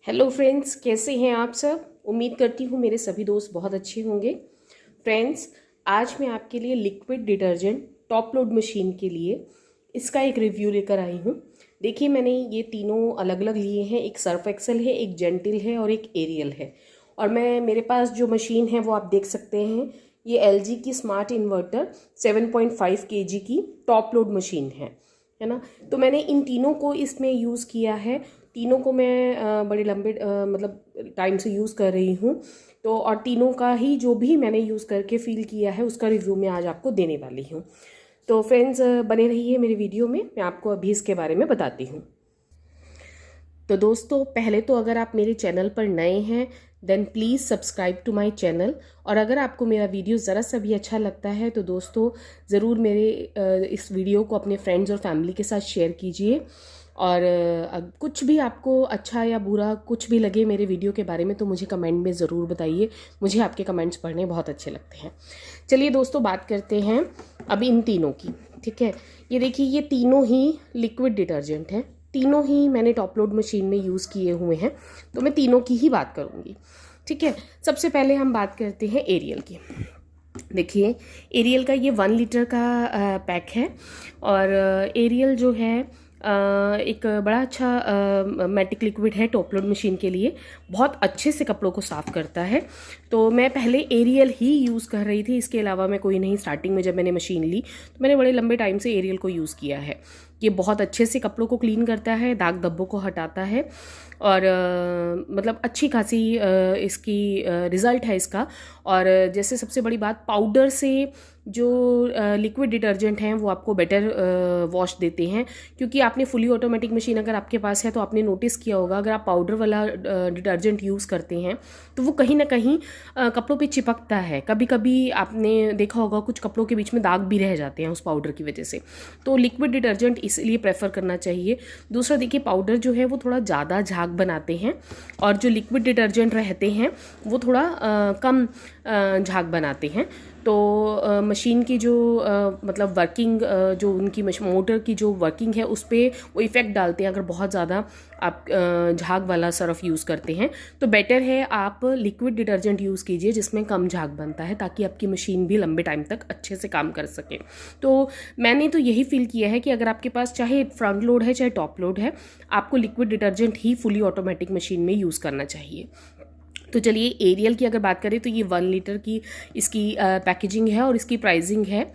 Hello friends, कैसे हैं आप सब। उम्मीद करती हूँ मेरे सभी दोस्त बहुत अच्छे होंगे। फ्रेंड्स, आज मैं आपके लिए liquid detergent top load machine के लिए इसका एक रिव्यू लेकर आई हूँ। देखिए, मैंने ये तीनों अलग अलग लिए हैं। एक सर्फ एक्सेल है, एक जेंटिल है और एक एरियल है। और मेरे पास जो मशीन है वो आप देख सकते हैं। ये LG की स्मार्ट इन्वर्टर 7.5 kg की टॉप लोड मशीन है ना। तो मैंने इन तीनों को इसमें यूज़ किया है। तीनों को मैं बड़े लंबे मतलब टाइम से यूज़ कर रही हूँ। तो और तीनों का ही जो भी मैंने यूज़ करके फील किया है उसका रिव्यू मैं आज आपको देने वाली हूँ। तो फ्रेंड्स, बने रहिए मेरे वीडियो में, मैं आपको अभी इसके बारे में बताती हूँ। तो दोस्तों, पहले तो अगर आप मेरे चैनल पर नए हैं then please subscribe to my channel. और अगर आपको मेरा वीडियो ज़रा सा भी अच्छा लगता है तो दोस्तों ज़रूर मेरे इस वीडियो को अपने फ्रेंड्स और फैमिली के साथ शेयर कीजिए। और कुछ भी आपको अच्छा या बुरा कुछ भी लगे मेरे वीडियो के बारे में तो मुझे कमेंट में ज़रूर बताइए। मुझे आपके कमेंट्स पढ़ने बहुत अच्छे लगते हैं। चलिए दोस्तों, बात करते हैं अब इन तीनों की। ठीक है, ये देखिए, ये तीनों ही लिक्विड डिटर्जेंट हैं। तीनों ही मैंने टॉप लोड मशीन में यूज़ किए हुए हैं, तो मैं तीनों की ही बात करूँगी। ठीक है, सबसे पहले हम बात करते हैं एरियल की। देखिए, एरियल का ये 1 लीटर का पैक है। और एरियल जो है एक बड़ा अच्छा मैटिक लिक्विड है टॉप लोड मशीन के लिए। बहुत अच्छे से कपड़ों को साफ़ करता है। तो मैं पहले एरियल ही यूज़ कर रही थी, इसके अलावा मैं कोई नहीं। स्टार्टिंग में जब मैंने मशीन ली तो मैंने बड़े लंबे टाइम से एरियल को यूज़ किया है। ये बहुत अच्छे से कपड़ों को क्लीन करता है, दाग धब्बों को हटाता है और मतलब अच्छी खासी इसकी रिज़ल्ट है इसका। और जैसे सबसे बड़ी बात, पाउडर से जो लिक्विड डिटर्जेंट हैं वो आपको बेटर वॉश देते हैं। क्योंकि आपने फुली ऑटोमेटिक मशीन अगर आपके पास है तो आपने नोटिस किया होगा, अगर आप पाउडर वाला डिटर्जेंट यूज़ करते हैं तो वो कहीं ना कहीं कपड़ों पे चिपकता है। कभी कभी आपने देखा होगा कुछ कपड़ों के बीच में दाग भी रह जाते हैं उस पाउडर की वजह से। तो लिक्विड डिटर्जेंट इसलिए प्रेफर करना चाहिए। दूसरा, देखिए, पाउडर जो है वो थोड़ा ज़्यादा झाग बनाते हैं और जो लिक्विड डिटर्जेंट रहते हैं वो थोड़ा कम झाग बनाते हैं। तो मशीन की जो मतलब वर्किंग, जो उनकी मोटर की जो वर्किंग है उस पर वो इफ़ेक्ट डालते हैं। अगर बहुत ज़्यादा आप झाग वाला सर्फ यूज़ करते हैं तो बेटर है आप लिक्विड डिटर्जेंट यूज़ कीजिए जिसमें कम झाग बनता है, ताकि आपकी मशीन भी लंबे टाइम तक अच्छे से काम कर सके। तो मैंने तो यही फील किया है कि अगर आपके पास चाहे फ्रंट लोड है चाहे टॉप लोड है, आपको लिक्विड डिटर्जेंट ही फुली ऑटोमेटिक मशीन में यूज़ करना चाहिए। तो चलिए, एरियल की अगर बात करें तो ये 1 लीटर की इसकी पैकेजिंग है और इसकी प्राइसिंग है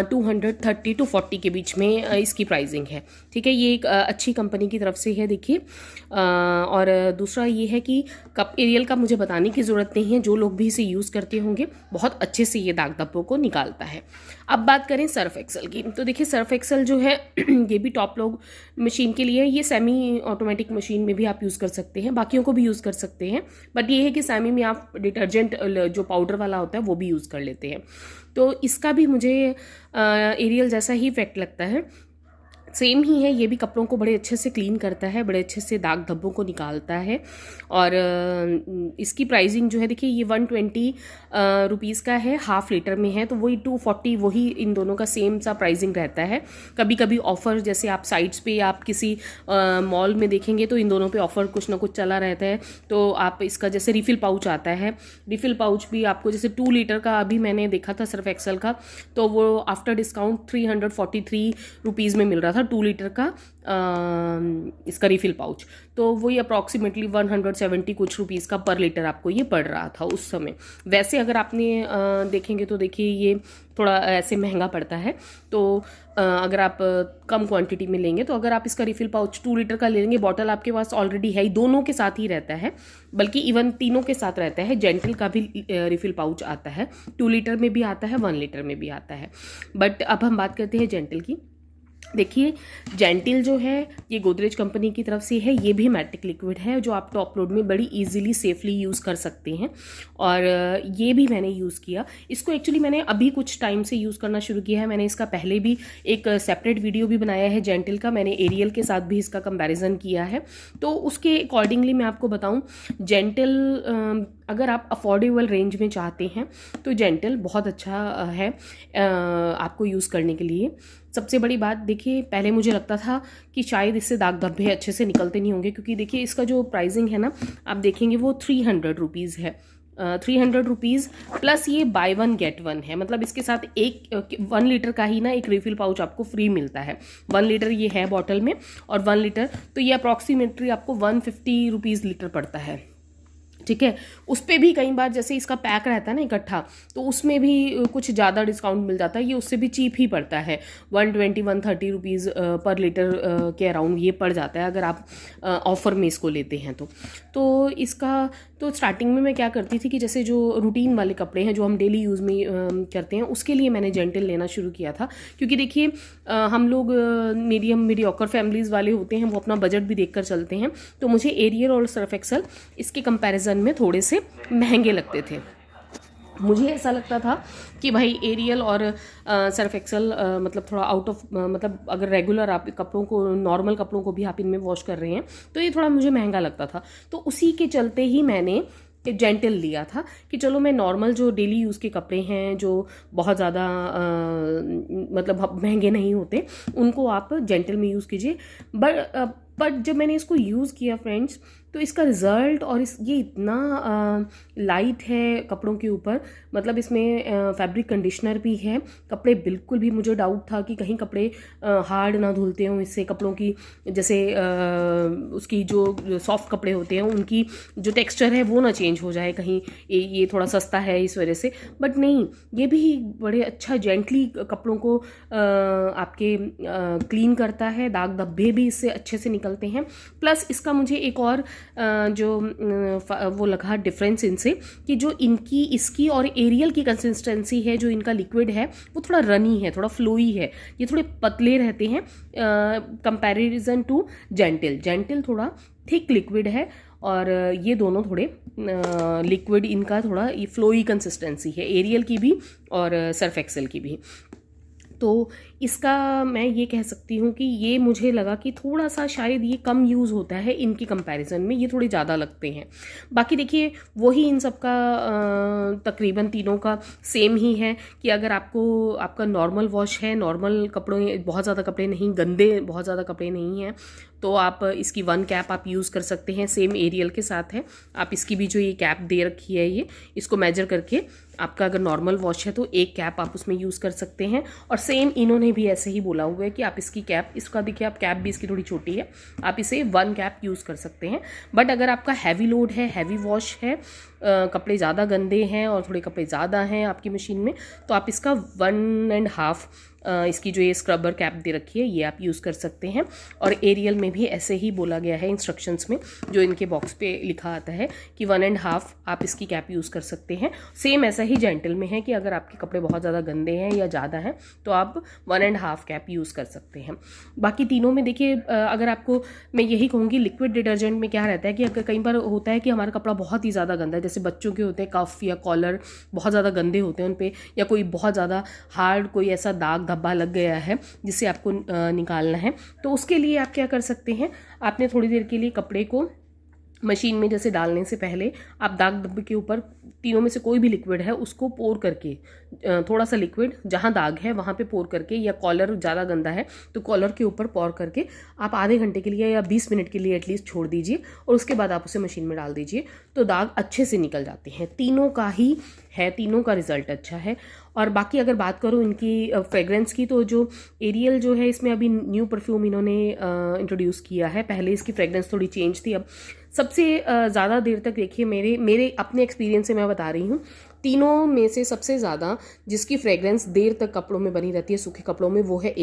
230 to 40 के बीच में इसकी प्राइसिंग है। ठीक है, ये एक अच्छी कंपनी की तरफ से है। देखिए, और दूसरा ये है कि कप एरियल का मुझे बताने की ज़रूरत नहीं है, जो लोग भी इसे यूज़ करते होंगे बहुत अच्छे से ये दाग धब्बों को निकालता है। अब बात करें सर्फ एक्सेल की, तो देखिए, सर्फ एक्सेल जो है ये भी टॉप लोड मशीन के लिए। ये सेमी ऑटोमेटिक मशीन में भी आप यूज़ कर सकते हैं, बाकियों को भी यूज़ कर सकते हैं। बट ये है कि सेमी में आप डिटर्जेंट जो पाउडर वाला होता है वो भी यूज़ कर लेते हैं। तो इसका भी मुझे एरियल जैसा ही इफेक्ट लगता है, सेम ही है। ये भी कपड़ों को बड़े अच्छे से क्लीन करता है, बड़े अच्छे से दाग धब्बों को निकालता है। और इसकी प्राइसिंग जो है, देखिए, ये 120 रुपीज़ का है, हाफ लीटर में है। तो वही 240, वही इन दोनों का सेम सा प्राइसिंग रहता है। कभी कभी ऑफ़र, जैसे आप साइट्स पे या आप किसी मॉल में देखेंगे तो इन दोनों पे ऑफ़र कुछ ना कुछ चला रहता है। तो आप इसका जैसे रिफ़िल पाउच आता है, रिफ़िल पाउच भी आपको जैसे 2 लीटर का अभी मैंने देखा था सर्फ एक्सेल का, तो वो आफ्टर डिस्काउंट 343 रुपीज़ में मिल रहा था 2 लीटर का इसका रिफ़िल पाउच। तो वही अप्रॉक्सीमेटली 170 कुछ रुपीज़ का पर लीटर आपको ये पड़ रहा था उस समय। वैसे अगर आपने देखेंगे तो देखिए ये थोड़ा ऐसे महंगा पड़ता है। तो अगर आप कम क्वांटिटी में लेंगे तो अगर आप इसका रिफ़िल पाउच 2 लीटर का ले लेंगे, बॉटल आपके पास ऑलरेडी है ही, दोनों के साथ ही रहता है, बल्कि इवन तीनों के साथ रहता है। जेंटल का भी रिफ़िल पाउच आता है, 2 लीटर में भी आता है, 1 लीटर में भी आता है। बट अब हम बात करते हैं जेंटल की। देखिए, जेंटिल जो है ये गोदरेज कंपनी की तरफ से है। ये भी मैटिक लिक्विड है जो आप टॉप लोड में बड़ी इजीली सेफली यूज़ कर सकते हैं। और ये भी मैंने यूज़ किया इसको। एक्चुअली मैंने अभी कुछ टाइम से यूज़ करना शुरू किया है। मैंने इसका पहले भी एक सेपरेट वीडियो भी बनाया है जेंटिल का। मैंने एरियल के साथ भी इसका कंपैरिजन किया है। तो उसके अकॉर्डिंगली मैं आपको बताऊं, जेंटिल अगर आप अफोर्डेबल रेंज में चाहते हैं तो जेंटल बहुत अच्छा है आपको यूज़ करने के लिए। सबसे बड़ी बात देखिए, पहले मुझे लगता था कि शायद इससे दाग धब्बे अच्छे से निकलते नहीं होंगे, क्योंकि देखिए इसका जो प्राइसिंग है ना, आप देखेंगे वो 300 रुपीज़ है। 300 रुपीज़ प्लस ये बाय वन गेट वन है, मतलब इसके साथ एक 1 लीटर का ही ना एक रिफिल पाउच आपको फ्री मिलता है। 1 लीटर ये है बॉटल में, और 1 लीटर तो ये अप्रॉक्सीमेटली आपको 150 रुपीज़ लीटर पड़ता है। ठीक है, उस पर भी कई बार जैसे इसका पैक रहता है ना इकट्ठा, तो उसमें भी कुछ ज़्यादा डिस्काउंट मिल जाता है। ये उससे भी चीप ही पड़ता है, 120-130 रुपीज़ पर लीटर के अराउंड ये पड़ जाता है अगर आप ऑफ़र में इसको लेते हैं तो इसका तो स्टार्टिंग में मैं क्या करती थी कि जैसे जो रूटीन वाले कपड़े हैं जो हम डेली यूज़ में करते हैं, उसके लिए मैंने जेंटल लेना शुरू किया था। क्योंकि देखिए हम लोग मीडियोकर फैमिलीज़ वाले होते हैं, वो अपना बजट भी देख कर चलते हैं। तो मुझे एरियल और सर्फ एक्सेल इसके कंपैरिजन में थोड़े से महंगे लगते थे। मुझे ऐसा लगता था कि भाई एरियल और सर्फ एक्सेल मतलब थोड़ा आउट ऑफ मतलब अगर रेगुलर आप कपड़ों को, नॉर्मल कपड़ों को भी आप इनमें वॉश कर रहे हैं तो ये थोड़ा मुझे महंगा लगता था। तो उसी के चलते ही मैंने जेंटल लिया था कि चलो मैं नॉर्मल जो डेली यूज़ के कपड़े हैं जो बहुत ज़्यादा मतलब महंगे नहीं होते, उनको आप जेंटल में यूज़ कीजिए। बट जब मैंने इसको यूज़ किया फ्रेंड्स, तो इसका रिज़ल्ट और ये इतना लाइट है कपड़ों के ऊपर, मतलब इसमें फैब्रिक कंडीशनर भी है। कपड़े बिल्कुल भी, मुझे डाउट था कि कहीं कपड़े हार्ड ना धुलते हों इससे, कपड़ों की जैसे उसकी जो सॉफ्ट कपड़े होते हैं उनकी जो टेक्सचर है वो ना चेंज हो जाए कहीं, ये थोड़ा सस्ता है इस वजह से। बट नहीं, ये भी बड़े अच्छा जेंटली कपड़ों को आपके क्लीन करता है, दाग धब्बे भी इससे अच्छे से निकलते हैं। प्लस इसका मुझे एक और जो वो लगा डिफरेंस इनसे, कि जो इसकी और एरियल की कंसिस्टेंसी है, जो इनका लिक्विड है वो थोड़ा रनी है, थोड़ा फ्लोई है, ये थोड़े पतले रहते हैं कंपैरिजन टू जेंटल थोड़ा थिक लिक्विड है, और ये दोनों थोड़े लिक्विड, इनका थोड़ा फ्लोई कंसिस्टेंसी है एरियल की भी और सर्फ एक्सेल की भी। तो इसका मैं ये कह सकती हूँ कि ये मुझे लगा कि थोड़ा सा शायद ये कम यूज़ होता है इनकी कंपैरिजन में, ये थोड़े ज़्यादा लगते हैं। बाकी देखिए वही इन सब का तकरीबन तीनों का सेम ही है कि अगर आपका नॉर्मल वॉश है, नॉर्मल कपड़ों, बहुत ज़्यादा कपड़े नहीं, गंदे बहुत ज़्यादा कपड़े नहीं हैं, तो आप इसकी 1 कैप आप यूज़ कर सकते हैं। सेम एरियल के साथ है, आप इसकी भी जो ये कैप दे रखी है, ये इसको मेजर करके आपका अगर नॉर्मल वॉश है तो 1 कैप आप उसमें यूज़ कर सकते हैं। और सेम इन्होंने भी ऐसे ही बोला हुआ है कि आप इसकी कैप, इसका देखिए आप कैप भी इसकी थोड़ी छोटी है, आप इसे 1 कैप यूज़ कर सकते हैं। बट अगर आपका हैवी लोड है, हैवी वॉश है, कपड़े ज़्यादा गंदे हैं और थोड़े कपड़े ज़्यादा हैं आपकी मशीन में, तो आप इसका 1.5 इसकी जो ये स्क्रबर कैप दे रखी है ये आप यूज़ कर सकते हैं। और एरियल में भी ऐसे ही बोला गया है इंस्ट्रक्शंस में, जो इनके बॉक्स पे लिखा आता है कि 1.5 आप इसकी कैप यूज़ कर सकते हैं। सेम ऐसा ही जेंटल में है कि अगर आपके कपड़े बहुत ज़्यादा गंदे हैं या ज़्यादा हैं तो आप 1.5 कैप यूज़ कर सकते हैं। बाकी तीनों में देखिए अगर आपको, मैं यही कहूँगी लिक्विड डिटर्जेंट में क्या रहता है कि अगर कई बार होता है कि हमारा कपड़ा बहुत ही ज़्यादा गंदा है, जैसे बच्चों के होते हैं कफ या कॉलर बहुत ज़्यादा गंदे होते हैं उन पर, या कोई बहुत ज़्यादा हार्ड कोई ऐसा दाग धब्बा लग गया है जिसे आपको निकालना है, तो उसके लिए आप क्या कर सकते हैं, आपने थोड़ी देर के लिए कपड़े को मशीन में जैसे डालने से पहले आप दाग धब्बे के ऊपर तीनों में से कोई भी लिक्विड है उसको पोर करके, थोड़ा सा लिक्विड जहाँ दाग है वहाँ पे पोर करके, या कॉलर ज़्यादा गंदा है तो कॉलर के ऊपर पोर करके आप आधे घंटे के लिए या 20 मिनट के लिए एटलीस्ट छोड़ दीजिए, और उसके बाद आप उसे मशीन में डाल दीजिए, तो दाग अच्छे से निकल जाते हैं। तीनों का ही है, तीनों का रिजल्ट अच्छा है। और बाकी अगर बात करूँ इनकी फ्रेग्रेंस की, तो जो एरियल जो है इसमें अभी न्यू परफ्यूम इन्होंने इंट्रोड्यूस किया है, पहले इसकी फ्रेग्रेंस थोड़ी चेंज थी। अब सबसे ज़्यादा देर तक देखिए, मेरे अपने एक्सपीरियंस से मैं बता रही हूँ, तीनों में से सबसे ज़्यादा जिसकी फ्रेग्रेंस देर तक कपड़ों में बनी रहती है, सूखे कपड़ों में, वो है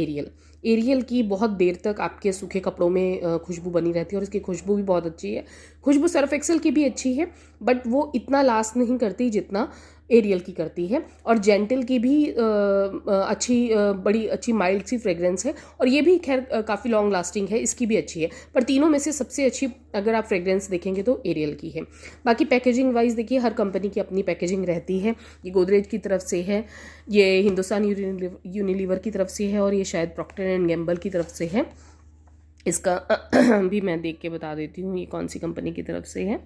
एरियल की बहुत देर तक आपके सूखे कपड़ों में खुशबू बनी रहती है, और इसकी खुशबू भी बहुत अच्छी है। खुशबू सर्फ एक्सेल की भी अच्छी है, बट वो इतना लास्ट नहीं करती जितना एरियल की करती है। और जेंटल की भी अच्छी, बड़ी अच्छी माइल्ड सी फ्रेग्रेंस है, और ये भी खैर काफ़ी लॉन्ग लास्टिंग है, इसकी भी अच्छी है। पर तीनों में से सबसे अच्छी अगर आप फ्रेग्रेंस देखेंगे तो एरियल की है। बाकी पैकेजिंग वाइज देखिए हर कंपनी की अपनी पैकेजिंग रहती है, ये गोदरेज की तरफ से है, ये हिंदुस्तान यूनिलीवर की तरफ से है, और ये शायद प्रॉक्टर एंड गैम्बल की तरफ से है। इसका भी मैं देख के बता देती हूँ ये कौन सी कंपनी की तरफ से है।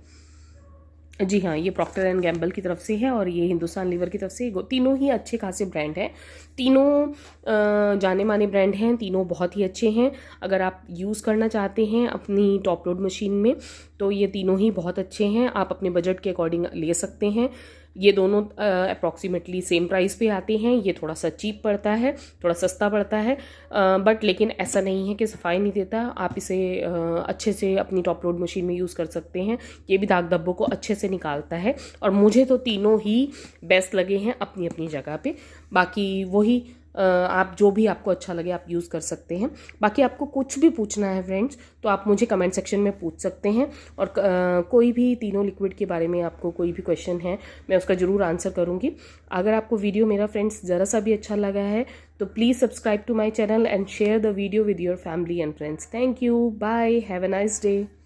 जी हाँ, ये प्रॉक्टर एंड गैम्बल की तरफ से है और ये हिंदुस्तान लीवर की तरफ से। तीनों ही अच्छे खासे ब्रांड हैं, तीनों जाने माने ब्रांड हैं, तीनों बहुत ही अच्छे हैं। अगर आप यूज़ करना चाहते हैं अपनी टॉप लोड मशीन में तो ये तीनों ही बहुत अच्छे हैं, आप अपने बजट के अकॉर्डिंग ले सकते हैं। ये दोनों अप्रॉक्सीमेटली सेम प्राइस पे आते हैं। ये थोड़ा सा चीप पड़ता है, थोड़ा सस्ता पड़ता है, बट लेकिन ऐसा नहीं है कि सफाई नहीं देता। आप इसे अच्छे से अपनी टॉप लोड मशीन में यूज़ कर सकते हैं। ये भी दाग धब्बों को अच्छे से निकालता है और मुझे तो तीनों ही बेस्ट लगे हैं अपनी अपनी जगह पे। बाकी वही आप जो भी आपको अच्छा लगे आप यूज़ कर सकते हैं। बाकी आपको कुछ भी पूछना है फ्रेंड्स तो आप मुझे कमेंट सेक्शन में पूछ सकते हैं और कोई भी तीनों लिक्विड के बारे में आपको कोई भी क्वेश्चन है मैं उसका ज़रूर आंसर करूँगी। अगर आपको वीडियो मेरा फ्रेंड्स ज़रा सा भी अच्छा लगा है तो please subscribe to my channel and share the video with your family and friends. Thank you, bye, have a nice day.